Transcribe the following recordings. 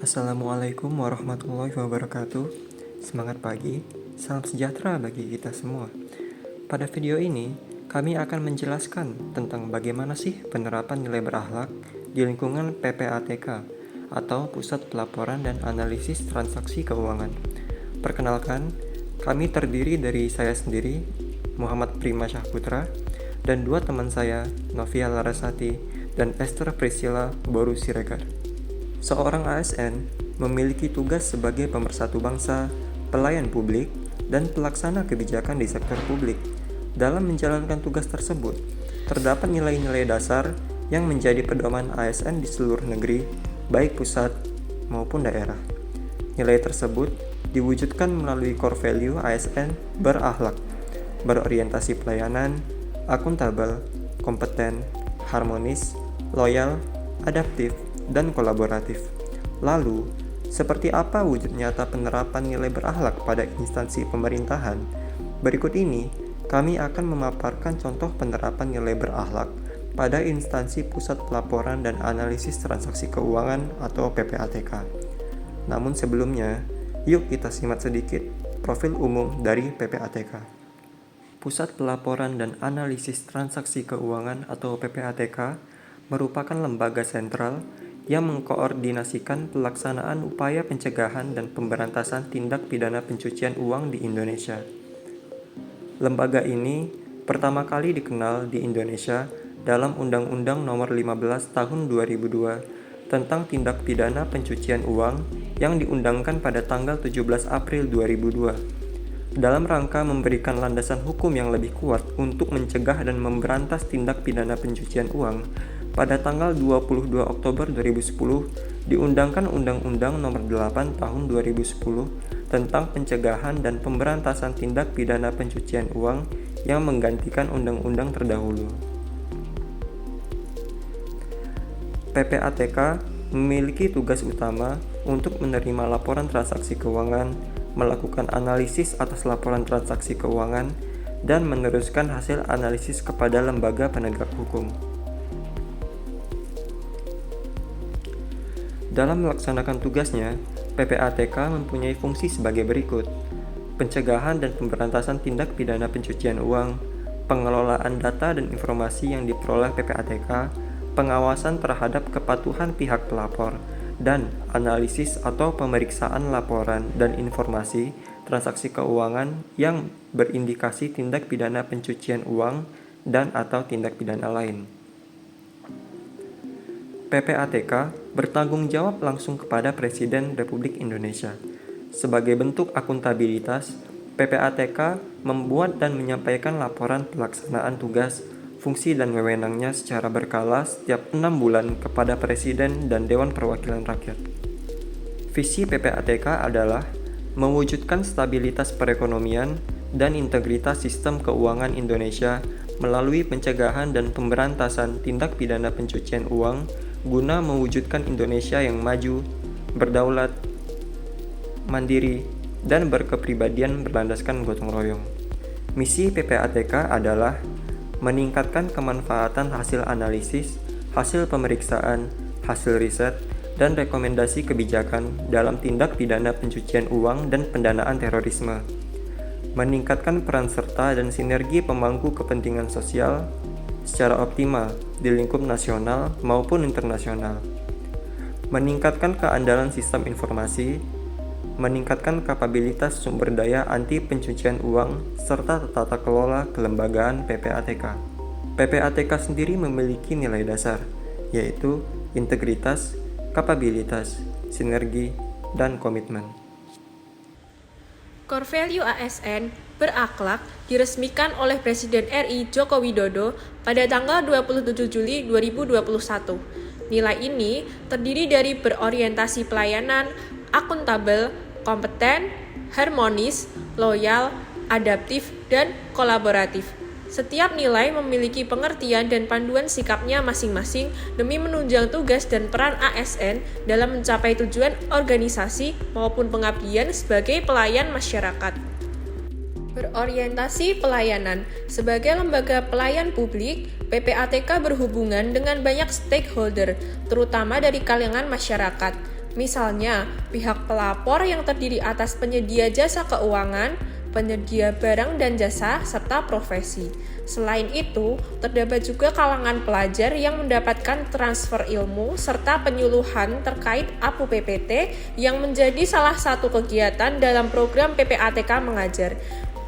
Assalamualaikum warahmatullahi wabarakatuh. Semangat pagi, salam sejahtera bagi kita semua. Pada video ini, kami akan menjelaskan tentang bagaimana sih penerapan nilai berakhlak di lingkungan PPATK atau Pusat Pelaporan dan Analisis Transaksi Keuangan. Perkenalkan, kami terdiri dari saya sendiri, Muhammad Prima Syahputra, dan dua teman saya, Novia Larasati dan Esther Priscilla Boru Siregar. Seorang ASN memiliki tugas sebagai pemersatu bangsa, pelayan publik, dan pelaksana kebijakan di sektor publik. Dalam menjalankan tugas tersebut, terdapat nilai-nilai dasar yang menjadi pedoman ASN di seluruh negeri, baik pusat maupun daerah. Nilai tersebut diwujudkan melalui core value ASN berakhlak, berorientasi pelayanan, akuntabel, kompeten, harmonis, loyal, adaptif, dan kolaboratif. Lalu, seperti apa wujud nyata penerapan nilai berakhlak pada instansi pemerintahan? Berikut ini, kami akan memaparkan contoh penerapan nilai berakhlak pada instansi Pusat Pelaporan dan Analisis Transaksi Keuangan atau PPATK. Namun sebelumnya, yuk kita simak sedikit profil umum dari PPATK. Pusat Pelaporan dan Analisis Transaksi Keuangan atau PPATK merupakan lembaga sentral yang mengkoordinasikan pelaksanaan upaya pencegahan dan pemberantasan tindak pidana pencucian uang di Indonesia. Lembaga ini pertama kali dikenal di Indonesia dalam Undang-Undang Nomor 15 Tahun 2002 tentang tindak pidana pencucian uang yang diundangkan pada tanggal 17 April 2002. Dalam rangka memberikan landasan hukum yang lebih kuat untuk mencegah dan memberantas tindak pidana pencucian uang, pada tanggal 22 Oktober 2010 diundangkan Undang-Undang Nomor 8 Tahun 2010 tentang pencegahan dan pemberantasan tindak pidana pencucian uang yang menggantikan undang-undang terdahulu. PPATK memiliki tugas utama untuk menerima laporan transaksi keuangan, melakukan analisis atas laporan transaksi keuangan, dan meneruskan hasil analisis kepada lembaga penegak hukum. Dalam melaksanakan tugasnya, PPATK mempunyai fungsi sebagai berikut: pencegahan dan pemberantasan tindak pidana pencucian uang, pengelolaan data dan informasi yang diperoleh PPATK, pengawasan terhadap kepatuhan pihak pelapor, dan analisis atau pemeriksaan laporan dan informasi transaksi keuangan yang berindikasi tindak pidana pencucian uang dan atau tindak pidana lain. PPATK bertanggung jawab langsung kepada Presiden Republik Indonesia. Sebagai bentuk akuntabilitas, PPATK membuat dan menyampaikan laporan pelaksanaan tugas, fungsi dan wewenangnya secara berkala setiap 6 bulan kepada Presiden dan Dewan Perwakilan Rakyat. Visi PPATK adalah mewujudkan stabilitas perekonomian dan integritas sistem keuangan Indonesia melalui pencegahan dan pemberantasan tindak pidana pencucian uang guna mewujudkan Indonesia yang maju, berdaulat, mandiri, dan berkepribadian berlandaskan gotong royong. Misi PPATK adalah meningkatkan kemanfaatan hasil analisis, hasil pemeriksaan, hasil riset, dan rekomendasi kebijakan dalam tindak pidana pencucian uang dan pendanaan terorisme, meningkatkan peran serta dan sinergi pemangku kepentingan sosial secara optimal di lingkup nasional maupun internasional, meningkatkan keandalan sistem informasi, meningkatkan kapabilitas sumber daya anti pencucian uang, serta tata kelola kelembagaan PPATK. PPATK sendiri memiliki nilai dasar, yaitu integritas, kapabilitas, sinergi, dan komitmen. Core Value ASN berakhlak diresmikan oleh Presiden RI Joko Widodo pada tanggal 27 Juli 2021. Nilai ini terdiri dari berorientasi pelayanan, akuntabel, kompeten, harmonis, loyal, adaptif, dan kolaboratif. Setiap nilai memiliki pengertian dan panduan sikapnya masing-masing demi menunjang tugas dan peran ASN dalam mencapai tujuan organisasi maupun pengabdian sebagai pelayan masyarakat. Berorientasi pelayanan. Sebagai lembaga pelayan publik, PPATK berhubungan dengan banyak stakeholder, terutama dari kalangan masyarakat. Misalnya, pihak pelapor yang terdiri atas penyedia jasa keuangan, penyedia barang dan jasa, serta profesi. Selain itu, terdapat juga kalangan pelajar yang mendapatkan transfer ilmu serta penyuluhan terkait APU PPT yang menjadi salah satu kegiatan dalam program PPATK Mengajar.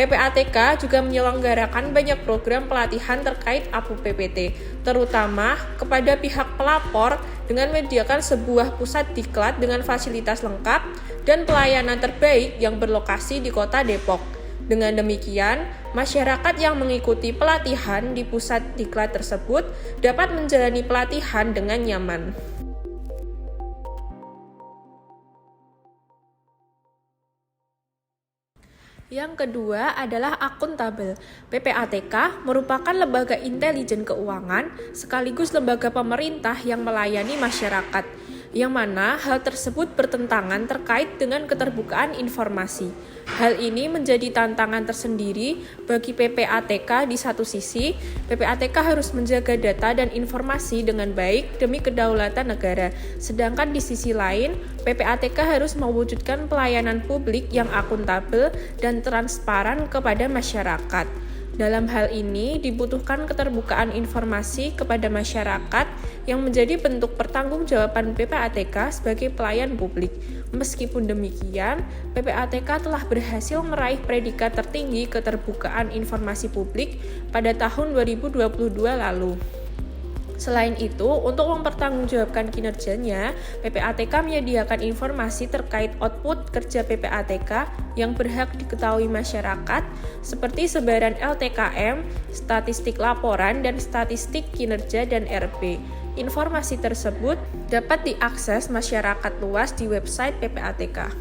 PPATK juga menyelenggarakan banyak program pelatihan terkait APU PPT, terutama kepada pihak pelapor dengan menyediakan sebuah pusat diklat dengan fasilitas lengkap dan pelayanan terbaik yang berlokasi di Kota Depok. Dengan demikian, masyarakat yang mengikuti pelatihan di pusat diklat tersebut dapat menjalani pelatihan dengan nyaman. Yang kedua adalah akuntabel. PPATK merupakan lembaga intelijen keuangan sekaligus lembaga pemerintah yang melayani masyarakat, yang mana hal tersebut bertentangan terkait dengan keterbukaan informasi. Hal ini menjadi tantangan tersendiri bagi PPATK. Di satu sisi, PPATK harus menjaga data dan informasi dengan baik demi kedaulatan negara. Sedangkan di sisi lain, PPATK harus mewujudkan pelayanan publik yang akuntabel dan transparan kepada masyarakat. Dalam hal ini dibutuhkan keterbukaan informasi kepada masyarakat yang menjadi bentuk pertanggungjawaban PPATK sebagai pelayan publik. Meskipun demikian, PPATK telah berhasil meraih predikat tertinggi keterbukaan informasi publik pada tahun 2022 lalu. Selain itu, untuk mempertanggungjawabkan kinerjanya, PPATK menyediakan informasi terkait output kerja PPATK yang berhak diketahui masyarakat, seperti sebaran LTKM, statistik laporan, dan statistik kinerja dan RP. Informasi tersebut dapat diakses masyarakat luas di website PPATK.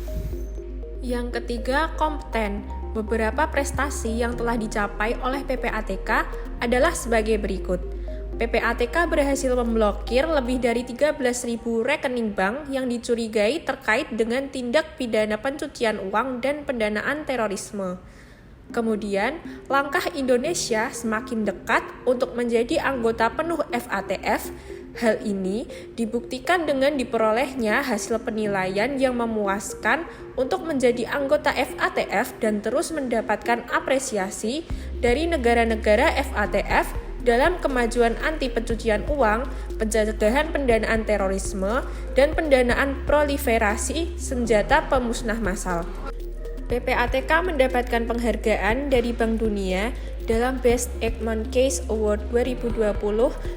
Yang ketiga, kompeten. Beberapa prestasi yang telah dicapai oleh PPATK adalah sebagai berikut. PPATK berhasil memblokir lebih dari 13.000 rekening bank yang dicurigai terkait dengan tindak pidana pencucian uang dan pendanaan terorisme. Kemudian, langkah Indonesia semakin dekat untuk menjadi anggota penuh FATF. Hal ini dibuktikan dengan diperolehnya hasil penilaian yang memuaskan untuk menjadi anggota FATF dan terus mendapatkan apresiasi dari negara-negara FATF dalam kemajuan anti pencucian uang, pencegahan pendanaan terorisme, dan pendanaan proliferasi senjata pemusnah massal. PPATK mendapatkan penghargaan dari Bank Dunia dalam Best Egmont Case Award 2020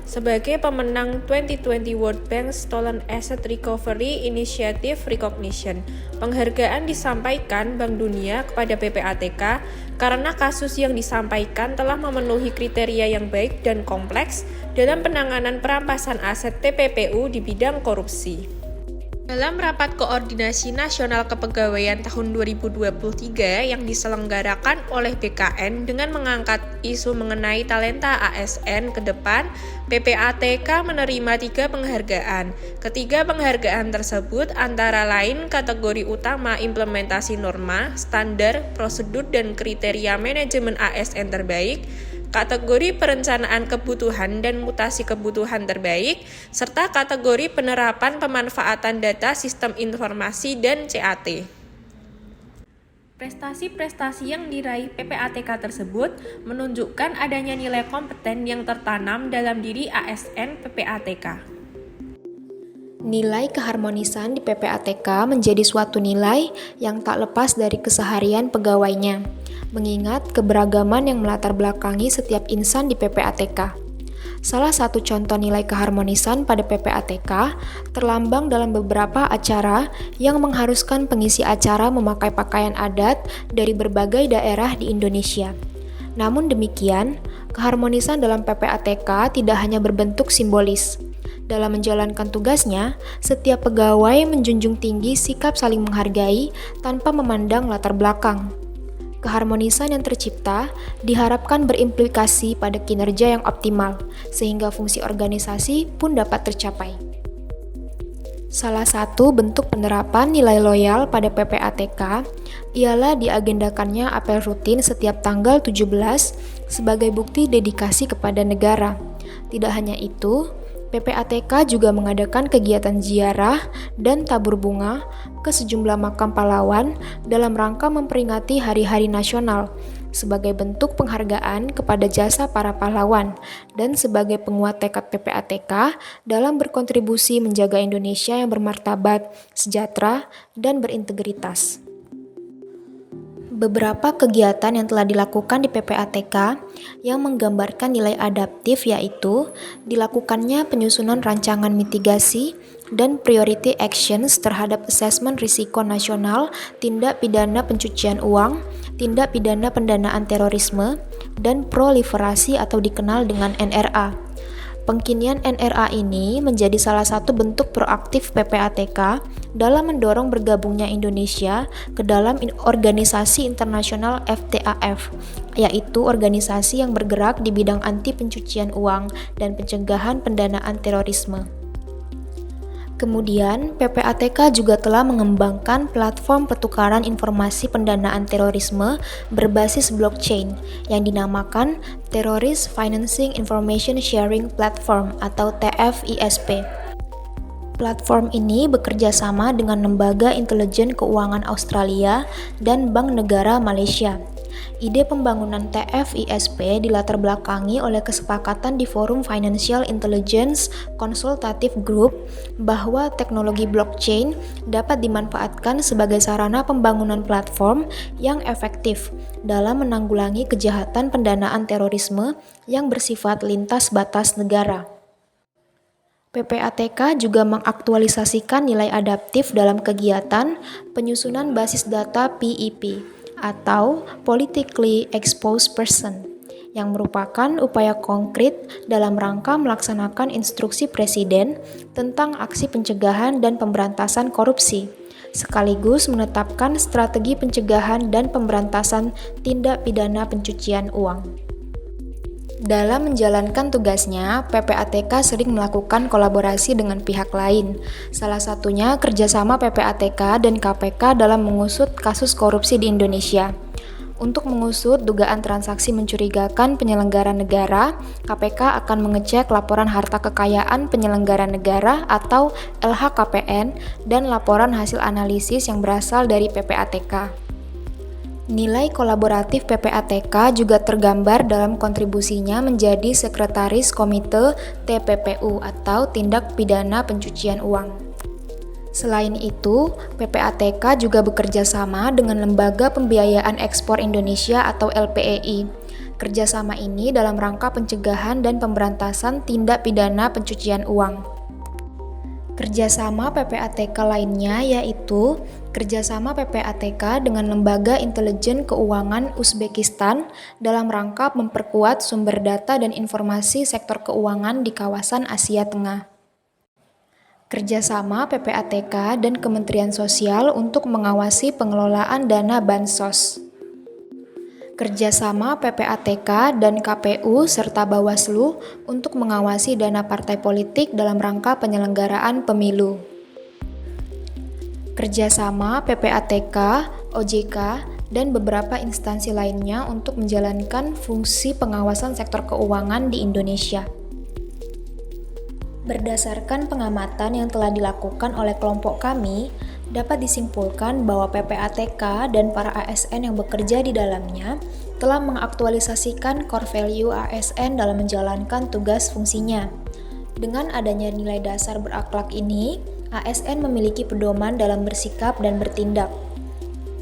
sebagai pemenang 2020 World Bank Stolen Asset Recovery Initiative Recognition. Penghargaan disampaikan Bank Dunia kepada PPATK karena kasus yang disampaikan telah memenuhi kriteria yang baik dan kompleks dalam penanganan perampasan aset TPPU di bidang korupsi. Dalam rapat koordinasi nasional kepegawaian tahun 2023 yang diselenggarakan oleh BKN dengan mengangkat isu mengenai talenta ASN ke depan, PPATK menerima 3 penghargaan. Ketiga penghargaan tersebut antara lain kategori utama implementasi norma, standar, prosedur, dan kriteria manajemen ASN terbaik, kategori perencanaan kebutuhan dan mutasi kebutuhan terbaik, serta kategori penerapan pemanfaatan data sistem informasi dan CAT. Prestasi-prestasi yang diraih PPATK tersebut menunjukkan adanya nilai kompeten yang tertanam dalam diri ASN PPATK. Nilai keharmonisan di PPATK menjadi suatu nilai yang tak lepas dari keseharian pegawainya, mengingat keberagaman yang melatar belakangi setiap insan di PPATK. Salah satu contoh nilai keharmonisan pada PPATK terlambang dalam beberapa acara yang mengharuskan pengisi acara memakai pakaian adat dari berbagai daerah di Indonesia. Namun demikian, keharmonisan dalam PPATK tidak hanya berbentuk simbolis. Dalam menjalankan tugasnya, setiap pegawai menjunjung tinggi sikap saling menghargai tanpa memandang latar belakang. Keharmonisan yang tercipta diharapkan berimplikasi pada kinerja yang optimal, sehingga fungsi organisasi pun dapat tercapai. Salah satu bentuk penerapan nilai loyal pada PPATK ialah diagendakannya apel rutin setiap tanggal 17 sebagai bukti dedikasi kepada negara. Tidak hanya itu, PPATK juga mengadakan kegiatan ziarah dan tabur bunga ke sejumlah makam pahlawan dalam rangka memperingati hari-hari nasional sebagai bentuk penghargaan kepada jasa para pahlawan dan sebagai penguat tekad PPATK dalam berkontribusi menjaga Indonesia yang bermartabat, sejahtera, dan berintegritas. Beberapa kegiatan yang telah dilakukan di PPATK yang menggambarkan nilai adaptif yaitu dilakukannya penyusunan rancangan mitigasi dan priority actions terhadap asesmen risiko nasional tindak pidana pencucian uang, tindak pidana pendanaan terorisme, dan proliferasi atau dikenal dengan NRA. Pengkinian NRA ini menjadi salah satu bentuk proaktif PPATK dalam mendorong bergabungnya Indonesia ke dalam organisasi internasional FATF, yaitu organisasi yang bergerak di bidang anti pencucian uang dan pencegahan pendanaan terorisme. Kemudian, PPATK juga telah mengembangkan platform pertukaran informasi pendanaan terorisme berbasis blockchain yang dinamakan Terrorist Financing Information Sharing Platform atau TFISP. Platform ini bekerja sama dengan Lembaga Intelijen Keuangan Australia dan Bank Negara Malaysia. Ide pembangunan TFISP dilatar belakangi oleh kesepakatan di Forum Financial Intelligence Consultative Group bahwa teknologi blockchain dapat dimanfaatkan sebagai sarana pembangunan platform yang efektif dalam menanggulangi kejahatan pendanaan terorisme yang bersifat lintas batas negara. PPATK juga mengaktualisasikan nilai adaptif dalam kegiatan penyusunan basis data PEP atau Politically Exposed Person, yang merupakan upaya konkret dalam rangka melaksanakan instruksi Presiden tentang aksi pencegahan dan pemberantasan korupsi, sekaligus menetapkan strategi pencegahan dan pemberantasan tindak pidana pencucian uang. Dalam menjalankan tugasnya, PPATK sering melakukan kolaborasi dengan pihak lain, salah satunya kerjasama PPATK dan KPK dalam mengusut kasus korupsi di Indonesia. Untuk mengusut dugaan transaksi mencurigakan penyelenggara negara, KPK akan mengecek laporan harta kekayaan penyelenggara negara atau LHKPN dan laporan hasil analisis yang berasal dari PPATK. Nilai kolaboratif PPATK juga tergambar dalam kontribusinya menjadi Sekretaris Komite TPPU atau Tindak Pidana Pencucian Uang. Selain itu, PPATK juga bekerja sama dengan Lembaga Pembiayaan Ekspor Indonesia atau LPEI. Kerjasama ini dalam rangka pencegahan dan pemberantasan tindak pidana pencucian uang. Kerjasama PPATK lainnya yaitu kerjasama PPATK dengan Lembaga Intelijen Keuangan Uzbekistan dalam rangka memperkuat sumber data dan informasi sektor keuangan di kawasan Asia Tengah. Kerjasama PPATK dan Kementerian Sosial untuk mengawasi pengelolaan dana Bansos. Kerjasama PPATK dan KPU serta Bawaslu untuk mengawasi dana partai politik dalam rangka penyelenggaraan pemilu. Kerjasama PPATK, OJK, dan beberapa instansi lainnya untuk menjalankan fungsi pengawasan sektor keuangan di Indonesia. Berdasarkan pengamatan yang telah dilakukan oleh kelompok kami, dapat disimpulkan bahwa PPATK dan para ASN yang bekerja di dalamnya telah mengaktualisasikan core value ASN dalam menjalankan tugas fungsinya. Dengan adanya nilai dasar berakhlak ini, ASN memiliki pedoman dalam bersikap dan bertindak.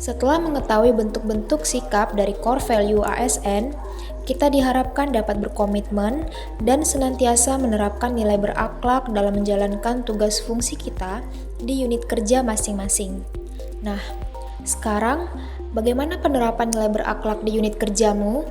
Setelah mengetahui bentuk-bentuk sikap dari core value ASN, kita diharapkan dapat berkomitmen dan senantiasa menerapkan nilai berakhlak dalam menjalankan tugas fungsi kita di unit kerja masing-masing. Nah, sekarang bagaimana penerapan nilai berakhlak di unit kerjamu?